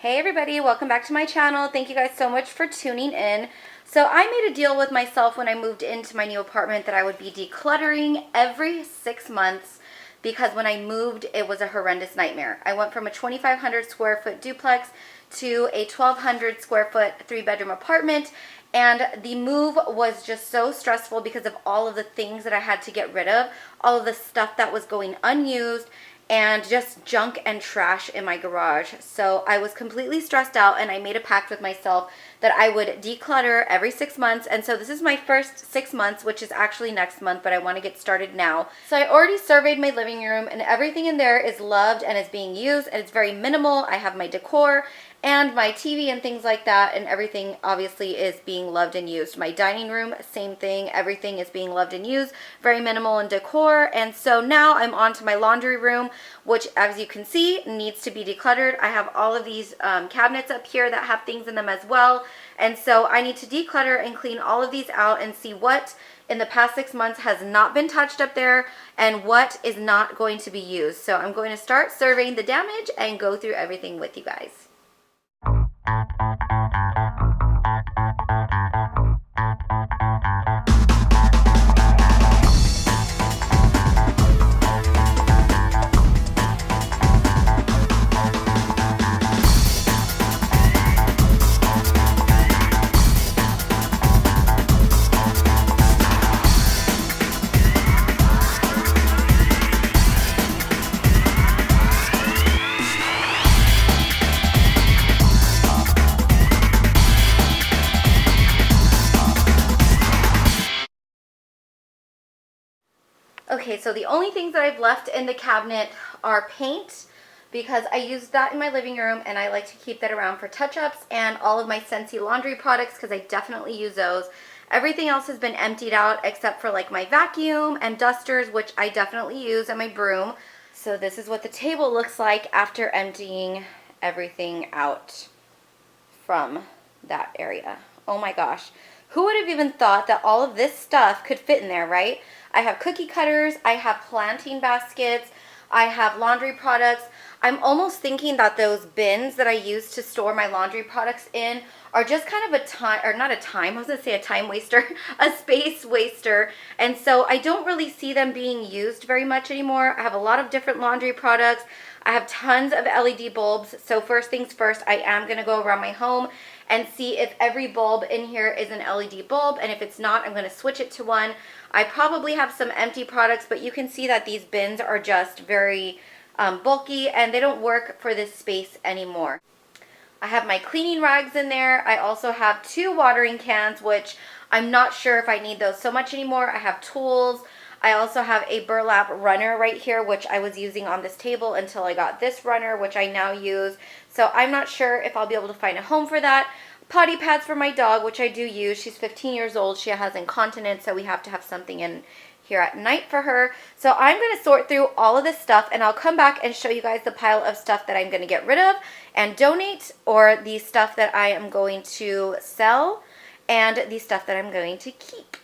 Hey everybody, welcome back to my channel. Thank you guys so much for tuning in. So I made a deal with myself when I moved into my new apartment that I would be decluttering every 6 months because when I moved, it was a horrendous nightmare. I went from a 2,500 square foot duplex to a 1,200 square foot 3-bedroom apartment, and the move was just so stressful because of all of the things that I had to get rid of, all of the stuff that was going unused, and just junk and trash in my garage. So I was completely stressed out, and I made a pact with myself that I would declutter every 6 months. And so this is my first 6 months, which is actually next month, but I want to get started now. So I already surveyed my living room, and everything in there is loved and is being used, and it's very minimal. I have my decor and my TV and things like that, and everything obviously is being loved and used. My dining room, same thing, everything is being loved and used, very minimal in decor. And so now I'm on to my laundry room, which as you can see needs to be decluttered. I have all of these cabinets up here that have things in them as well, and so I need to declutter and clean all of these out and see what in the past 6 months has not been touched up there and what is not going to be used. So I'm going to start surveying the damage and go through everything with you guys. Okay, so the only things that I've left in the cabinet are paint, because I used that in my living room and I like to keep that around for touch-ups, and all of my Scentsy laundry products because I definitely use those. Everything else has been emptied out except for like my vacuum and dusters, which I definitely use, and my broom. So this is what the table looks like after emptying everything out from that area. Oh my gosh. Who would have even thought that all of this stuff could fit in there, right? I have cookie cutters, I have planting baskets, I have laundry products. I'm almost thinking that those bins that I use to store my laundry products in are just kind of a time, or not a time, I was going to say a time waster, a space waster. And so I don't really see them being used very much anymore. I have a lot of different laundry products. I have tons of LED bulbs. So first things first, I am going to go around my home and see if every bulb in here is an LED bulb. And if it's not, I'm going to switch it to one. I probably have some empty products, but you can see that these bins are just very bulky and they don't work for this space anymore. I have my cleaning rags in there. I also have 2 watering cans, which I'm not sure if I need those so much anymore. I have tools. I also have a burlap runner right here, which I was using on this table until I got this runner, which I now use. So I'm not sure if I'll be able to find a home for that. Potty pads for my dog, which I do use. She's 15 years old. She has incontinence, so we have to have something in here at night for her. So I'm going to sort through all of this stuff, and I'll come back and show you guys the pile of stuff that I'm going to get rid of and donate, or the stuff that I am going to sell, and the stuff that I'm going to keep.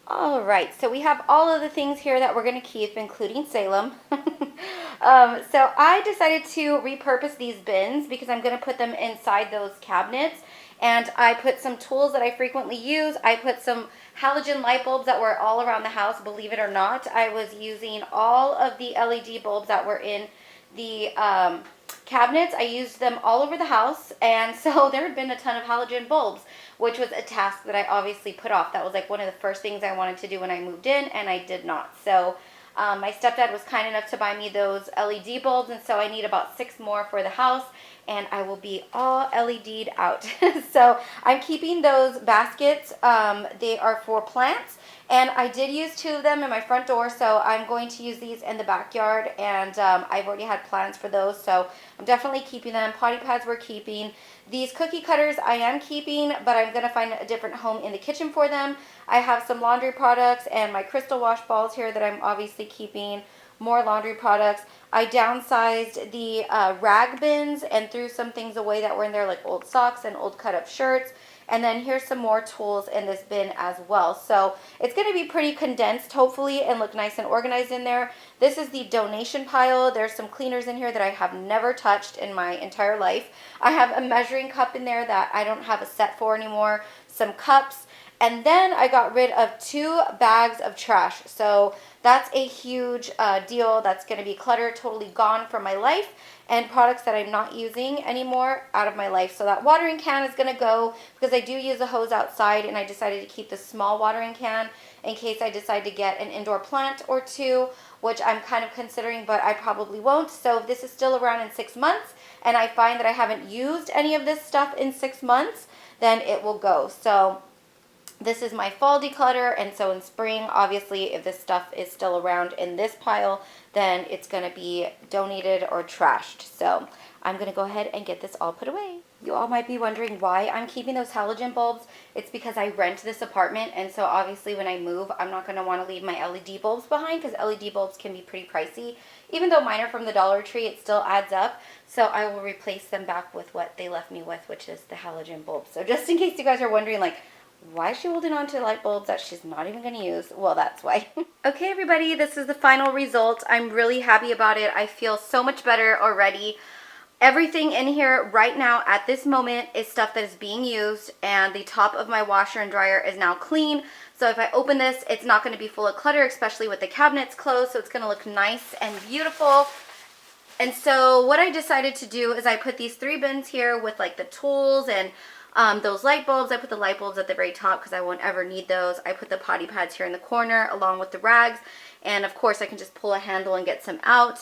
All right, so we have all of the things here that we're going to keep, including Salem. So I decided to repurpose these bins because I'm going to put them inside those cabinets. And I put some tools that I frequently use. I put some halogen light bulbs that were all around the house, believe it or not. I was using all of the LED bulbs that were in the cabinets. I used them all over the house, and so there had been a ton of halogen bulbs, which was a task that I obviously put off. That was like one of the first things I wanted to do when I moved in, and I did not. So my stepdad was kind enough to buy me those LED bulbs, and so I need about 6 more for the house, and I will be all LED'd out. So I'm keeping those baskets. They are for plants, and I did use 2 of them in my front door, so I'm going to use these in the backyard, and I've already had plans for those, so I'm definitely keeping them. Potty pads we're keeping. These cookie cutters I am keeping, but I'm going to find a different home in the kitchen for them. I have some laundry products and my crystal wash balls here that I'm obviously keeping. more laundry products. I downsized the rag bins and threw some things away that were in there, like old socks and old cut up shirts. And then here's some more tools in this bin as well. So it's going to be pretty condensed, hopefully, and look nice and organized in there. This is the donation pile. There's some cleaners in here that I have never touched in my entire life. I have a measuring cup in there that I don't have a set for anymore, some cups, and then I got rid of 2 bags of trash. So that's a huge deal. That's going to be clutter totally gone from my life, and products that I'm not using anymore out of my life. So that watering can is going to go because I do use a hose outside, and I decided to keep the small watering can in case I decide to get an indoor plant or 2, which I'm kind of considering, but I probably won't. So if this is still around in 6 months and I find that I haven't used any of this stuff in 6 months, then it will go. So this is my fall declutter, and so in spring, obviously, if this stuff is still around in this pile, then it's going to be donated or trashed. So I'm going to go ahead and get this all put away. You all might be wondering why I'm keeping those halogen bulbs. It's because I rent this apartment, and so obviously when I move, I'm not going to want to leave my LED bulbs behind because LED bulbs can be pretty pricey. Even though mine are from the Dollar Tree, it still adds up. So I will replace them back with what they left me with, which is the halogen bulbs. So just in case you guys are wondering, like, why is she holding on to light bulbs that she's not even going to use? Well, that's why. Okay, everybody, this is the final result. I'm really happy about it. I feel so much better already. Everything in here right now at this moment is stuff that is being used, and the top of my washer and dryer is now clean. So if I open this, it's not going to be full of clutter, especially with the cabinets closed. So it's going to look nice and beautiful. And so what I decided to do is I put these 3 bins here with like the tools and those light bulbs. I put the light bulbs at the very top because I won't ever need those. I put the potty pads here in the corner along with the rags. And of course I can just pull a handle and get some out.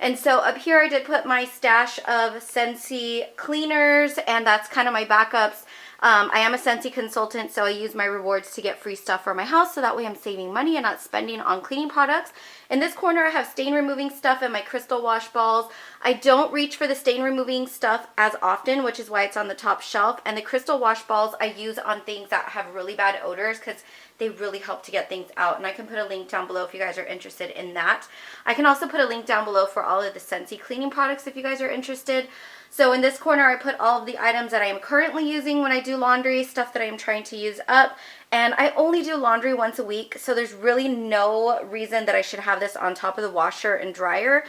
And so up here I did put my stash of Scentsy cleaners, and that's kind of my backups. I am a Scentsy consultant, so I use my rewards to get free stuff for my house, so that way I'm saving money and not spending on cleaning products. In this corner I have stain removing stuff and my crystal wash balls. I don't reach for the stain removing stuff as often, which is why it's on the top shelf. And the crystal wash balls I use on things that have really bad odors because they really help to get things out. And I can put a link down below if you guys are interested in that. I can also put a link down below for all of the Scentsy cleaning products if you guys are interested. So in this corner I put all of the items that I am currently using when I do laundry, stuff that I am trying to use up. And I only do laundry once a week, so there's really no reason that I should have this on top of the washer and dryer.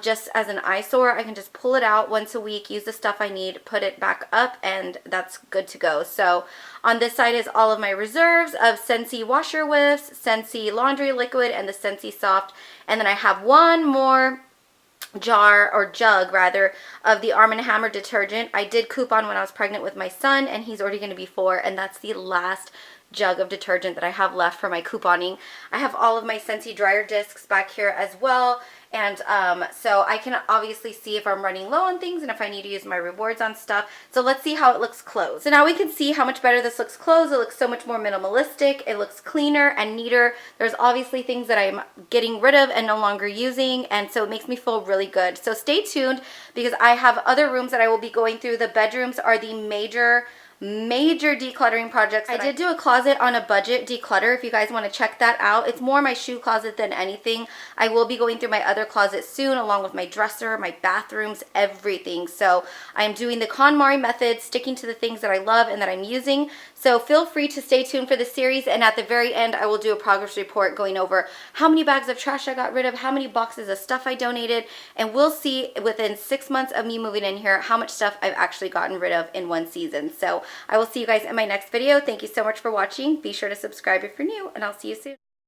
Just as an eyesore, I can just pull it out once a week, use the stuff I need, put it back up, and that's good to go. So on this side is all of my reserves of Scentsy washer whiffs, Scentsy laundry liquid, and the Scentsy soft. And then I have one more jar, or jug rather, of the Arm & Hammer detergent. I did coupon when I was pregnant with my son, and he's already going to be 4, and that's the last jug of detergent that I have left for my couponing. I have all of my Scentsy dryer discs back here as well, and so I can obviously see if I'm running low on things and if I need to use my rewards on stuff. So let's see how it looks closed. So now we can see how much better this looks closed. It looks so much more minimalistic. It looks cleaner and neater. There's obviously things that I'm getting rid of and no longer using, and so it makes me feel really good. So stay tuned because I have other rooms that I will be going through. The bedrooms are the major decluttering projects. I did do a closet on a budget declutter if you guys want to check that out. It's more my shoe closet than anything. I will be going through my other closet soon, along with my dresser, my bathrooms, everything. So I'm doing the KonMari method, sticking to the things that I love and that I'm using. So feel free to stay tuned for the series, and at the very end I will do a progress report going over how many bags of trash I got rid of, how many boxes of stuff I donated, and we'll see within 6 months of me moving in here how much stuff I've actually gotten rid of in one season. So I will see you guys in my next video. Thank you so much for watching. Be sure to subscribe if you're new, and I'll see you soon.